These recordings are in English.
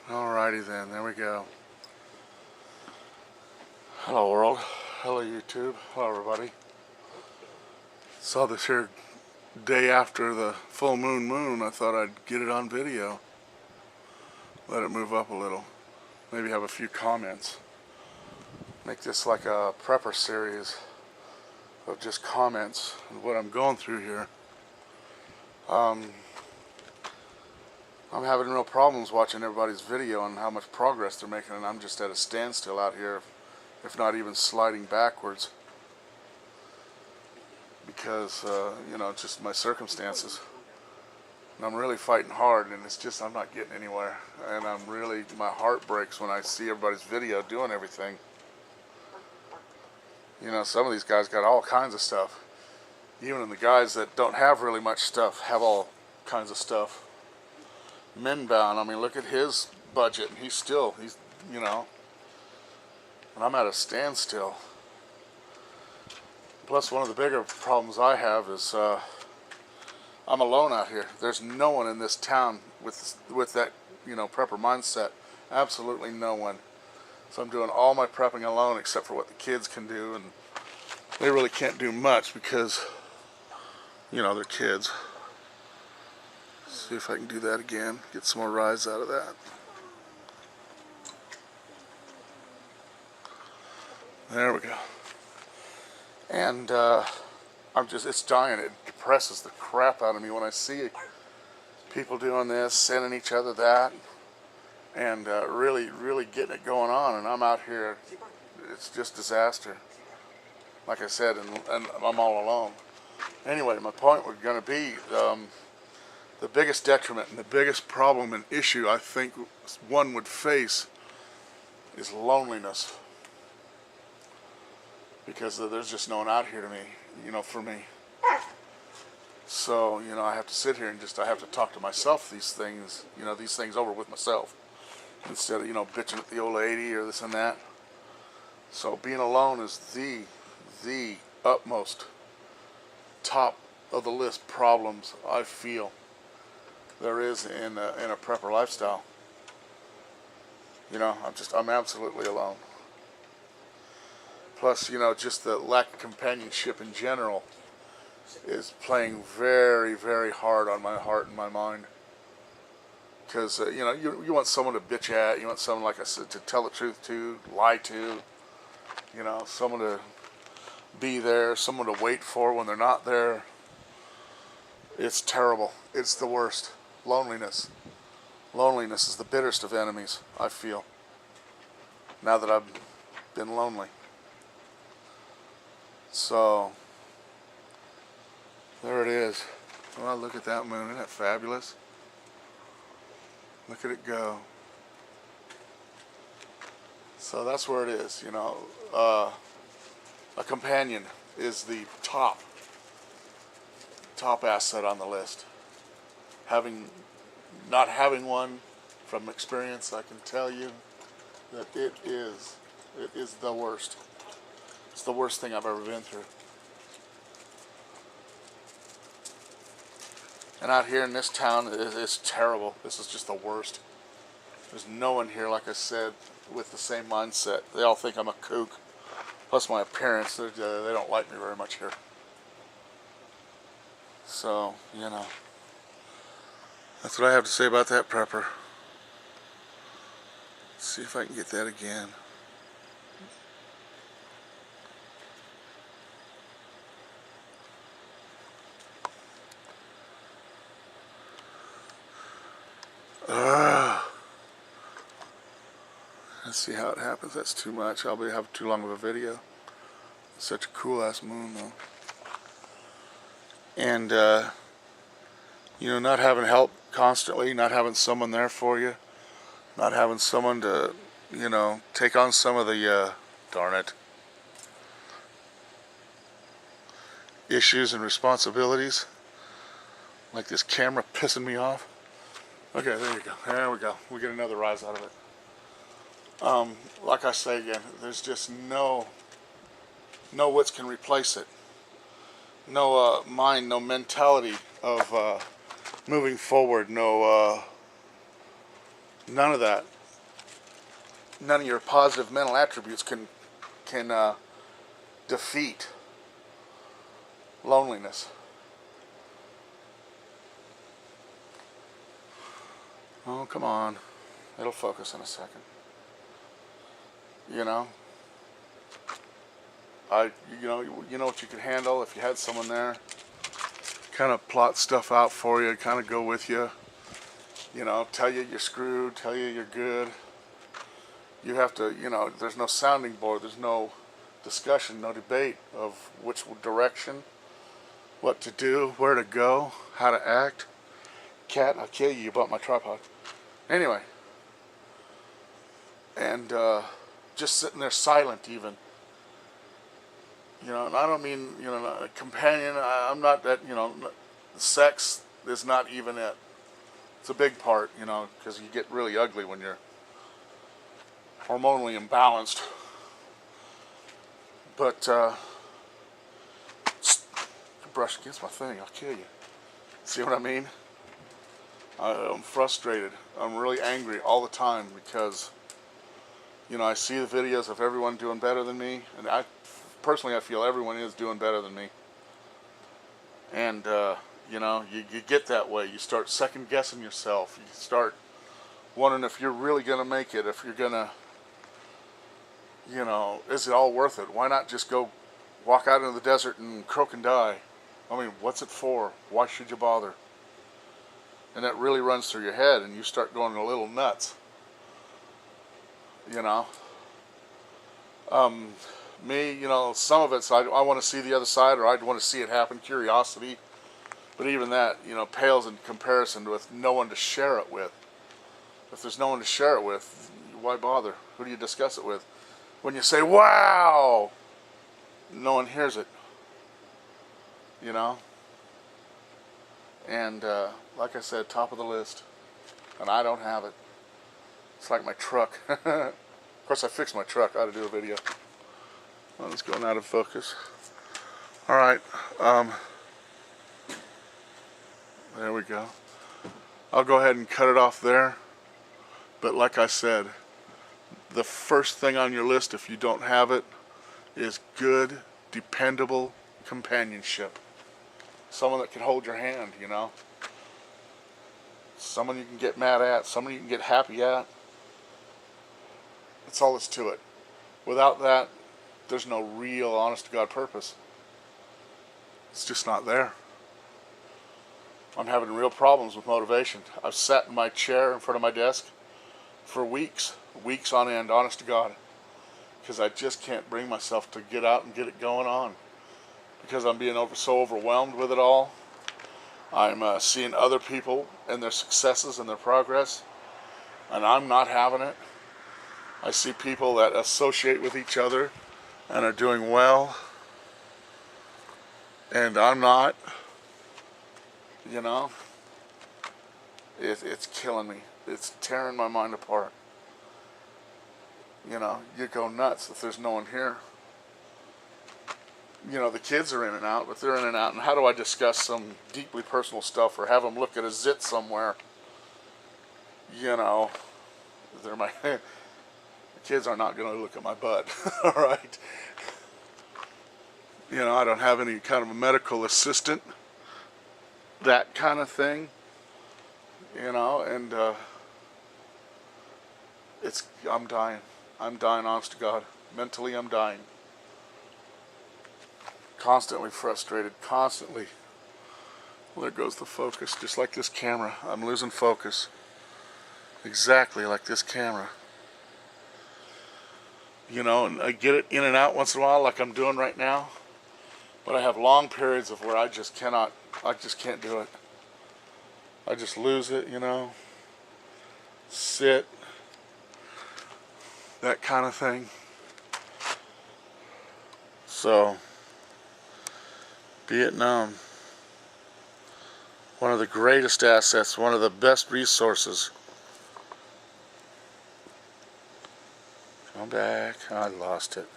Alrighty then, there we go. Hello world, hello YouTube, hello everybody. Saw this here day after the full moon. I thought I'd get it on video. Let it move up a little. Maybe have a few comments. Make this like a prepper series of just comments on what I'm going through here. I'm having real problems watching everybody's video and how much progress they're making, and I'm just at a standstill out here, if not even sliding backwards, because just my circumstances. And I'm really fighting hard, and it's just I'm not getting anywhere, and my heart breaks when I see everybody's video doing everything. Some of these guys got all kinds of stuff. Even the guys that don't have really much stuff have all kinds of stuff. Menbound, I mean, look at his budget, and he's and I'm at a standstill. Plus, one of the bigger problems I have is I'm alone out here. There's no one in this town with that, prepper mindset. Absolutely no one. So I'm doing all my prepping alone, except for what the kids can do, and they really can't do much because, they're kids. See if I can do that again. Get some more rise out of that. There we go. And it's dying. It depresses the crap out of me when I see people doing this, sending each other that, and really getting it going on. And I'm out here. It's just disaster. Like I said, and I'm all alone. Anyway, my point was going to be the biggest detriment and the biggest problem and issue I think one would face is loneliness. Because there's just no one out here to me, for me. So, I have to sit here and I have to talk to myself these things over with myself. Instead of, bitching at the old lady or this and that. So being alone is the utmost top of the list problems I feel there is in a prepper lifestyle. I'm absolutely alone. Plus, just the lack of companionship in general is playing very, very hard on my heart and my mind. Because, you want someone to bitch at, you want someone, like I said, to tell the truth to, lie to, someone to be there, someone to wait for when they're not there. It's terrible. It's the worst. Loneliness. Loneliness is the bitterest of enemies, I feel, now that I've been lonely. So, there it is. Well, look at that moon. Isn't that fabulous? Look at it go. So that's where it is, a companion is the top asset on the list. Not having one, from experience, I can tell you that it is the worst. It's the worst thing I've ever been through. And out here in this town, it's terrible. This is just the worst. There's no one here, like I said, with the same mindset. They all think I'm a kook. Plus my appearance, they don't like me very much here. So, that's what I have to say about that prepper. Let's see if I can get that again. Let's see how it happens. That's too much. I'll have too long of a video. Such a cool ass moon though. And not having help constantly, not having someone there for you, not having someone to, take on some of the darn it, issues and responsibilities. Like this camera pissing me off. Okay, there you go. There we go. We get another rise out of it. Like I say again, there's just no wits can replace it. No mind, no mentality of moving forward. No None of that. None of your positive mental attributes can defeat loneliness. Oh, come on. It'll focus in a second. You know? You know what you could handle if you had someone there. Kind of plot stuff out for you, kind of go with you. You know, tell you you're screwed, tell you you're good. You have to, there's no sounding board, there's no discussion, no debate of which direction, what to do, where to go, how to act. Cat, I'll kill you, you bought my tripod. Anyway. And just sitting there silent even. And I don't mean, a companion. I'm not that, sex is not even it. It's a big part, because you get really ugly when you're hormonally imbalanced. But, brush against my thing, I'll kill you. See what I mean? I'm frustrated. I'm really angry all the time because, I see the videos of everyone doing better than me, and I feel everyone is doing better than me. And, you get that way. You start second guessing yourself. You start wondering if you're really going to make it, if you're going to, is it all worth it? Why not just go walk out into the desert and croak and die? I mean, what's it for? Why should you bother? And that really runs through your head, and you start going a little nuts. Me, some of it's I want to see the other side, or I want to see it happen, curiosity. But even that, pales in comparison with no one to share it with. If there's no one to share it with, why bother? Who do you discuss it with? When you say, wow, no one hears it. And like I said, top of the list. And I don't have it. It's like my truck. Of course, I fixed my truck. I ought to do a video. Oh, it's going out of focus. Alright. There we go. I'll go ahead and cut it off there. But like I said, the first thing on your list, if you don't have it, is good, dependable companionship. Someone that can hold your hand, Someone you can get mad at, someone you can get happy at. That's all that's to it. Without that, there's no real, honest-to-God purpose. It's just not there. I'm having real problems with motivation. I've sat in my chair in front of my desk for weeks on end, honest to God, because I just can't bring myself to get out and get it going on, because I'm being so overwhelmed with it all. I'm seeing other people and their successes and their progress, and I'm not having it. I see people that associate with each other and are doing well, and I'm not. It's killing me. It's tearing my mind apart. You go nuts if there's no one here. The kids are in and out, but they're in and out. And how do I discuss some deeply personal stuff or have them look at a zit somewhere? They're my... The kids are not going to look at my butt. All right. I don't have any kind of a medical assistant. That kind of thing. And I'm dying. I'm dying, honest to God. Mentally, I'm dying. Constantly frustrated, constantly. Well, there goes the focus, just like this camera. I'm losing focus. Exactly like this camera. And I get it in and out once in a while like I'm doing right now. But I have long periods of where I just can't do it. I just lose it, sit, that kind of thing. So, be it known, one of the greatest assets, one of the best resources. Come back. I lost it.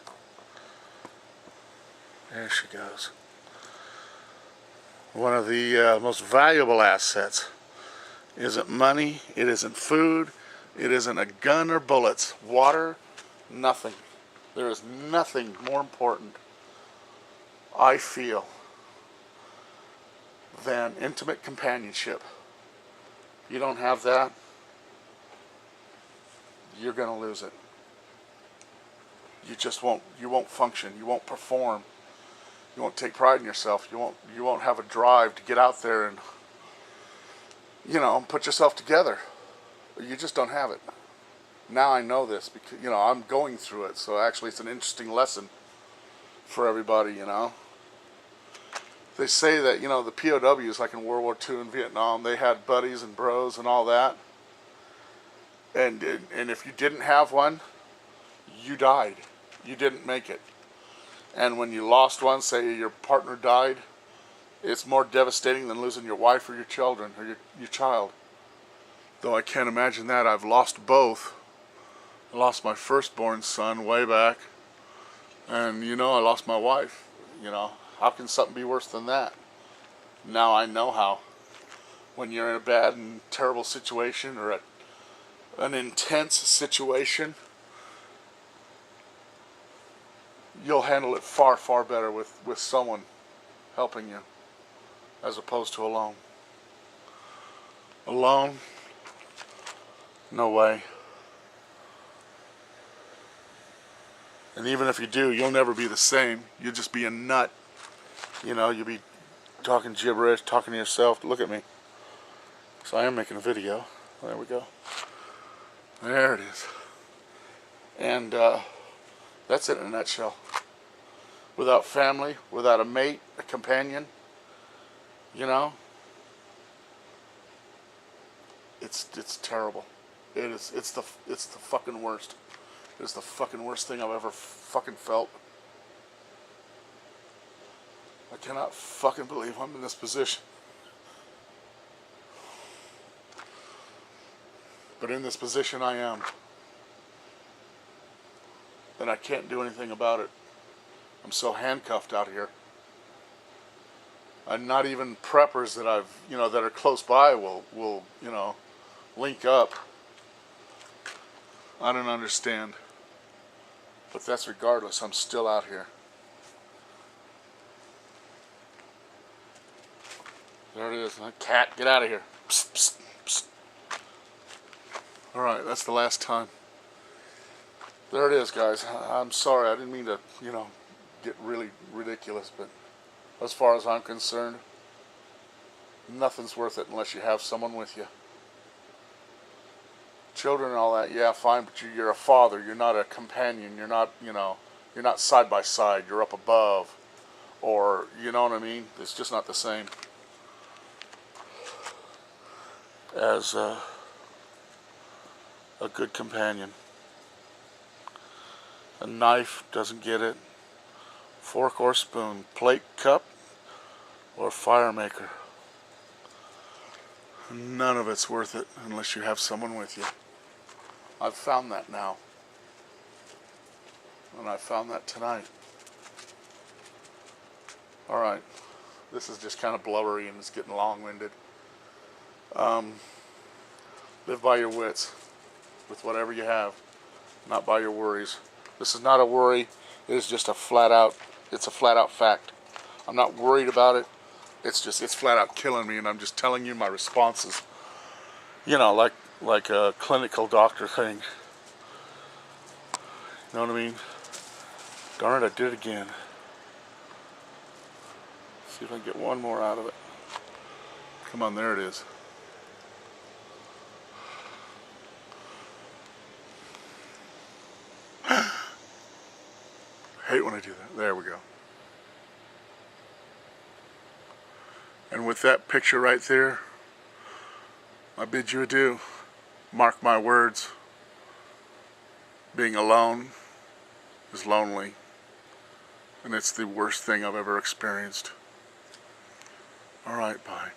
There she goes. One of the most valuable assets isn't money, it isn't food, It isn't a gun or bullets. Water, nothing. There is nothing more important, I feel, than intimate companionship. You don't have that, you're going to lose it. You won't function, you won't perform. You won't take pride in yourself. You won't have a drive to get out there and, put yourself together. You just don't have it. Now I know this because, I'm going through it. So actually it's an interesting lesson for everybody, They say that, the POWs, like in World War II and Vietnam, they had buddies and bros and all that. And if you didn't have one, you died. You didn't make it. And when you lost one, say your partner died, it's more devastating than losing your wife or your children or your child. Though I can't imagine that. I've lost both. I lost my firstborn son way back. And, I lost my wife. How can something be worse than that? Now I know how. When you're in a bad and terrible situation or an intense situation, you'll handle it far, far better with someone helping you as opposed to alone. Alone? No way. And even if you do, you'll never be the same. You'll just be a nut. You'll be talking gibberish, talking to yourself. Look at me. So I am making a video. There we go. There it is. And that's it in a nutshell. Without family, without a mate, a companion, it's terrible. It's the fucking worst. It's the fucking worst thing I've ever fucking felt. I cannot fucking believe I'm in this position. But in this position I am. And I can't do anything about it. I'm so handcuffed out here. And not even preppers that that are close by will link up. I don't understand. But that's regardless. I'm still out here. There it is. Cat, get out of here. Psst, psst, psst. Alright, that's the last time. There it is, guys. I'm sorry. I didn't mean to, get really ridiculous, but as far as I'm concerned, nothing's worth it unless you have someone with you. Children and all that, yeah, fine, but you're a father. You're not a companion. You're not, you're not side by side. You're up above, or you know what I mean. It's just not the same as a good companion. A knife doesn't get it. Fork or spoon, plate, cup, or fire maker. None of it's worth it unless you have someone with you. I've found that now. And I found that tonight. Alright. This is just kind of blubbery and it's getting long-winded. Live by your wits with whatever you have, not by your worries. This is not a worry. It is just it's a flat out fact. I'm not worried about it. It's flat out killing me, and I'm just telling you my responses. Like a clinical doctor thing. You know what I mean? Darn it, I did it again. See if I can get one more out of it. Come on, there it is. Hate when I do that. There we go. And with that picture right there, I bid you adieu. Mark my words. Being alone is lonely. And it's the worst thing I've ever experienced. Alright, bye.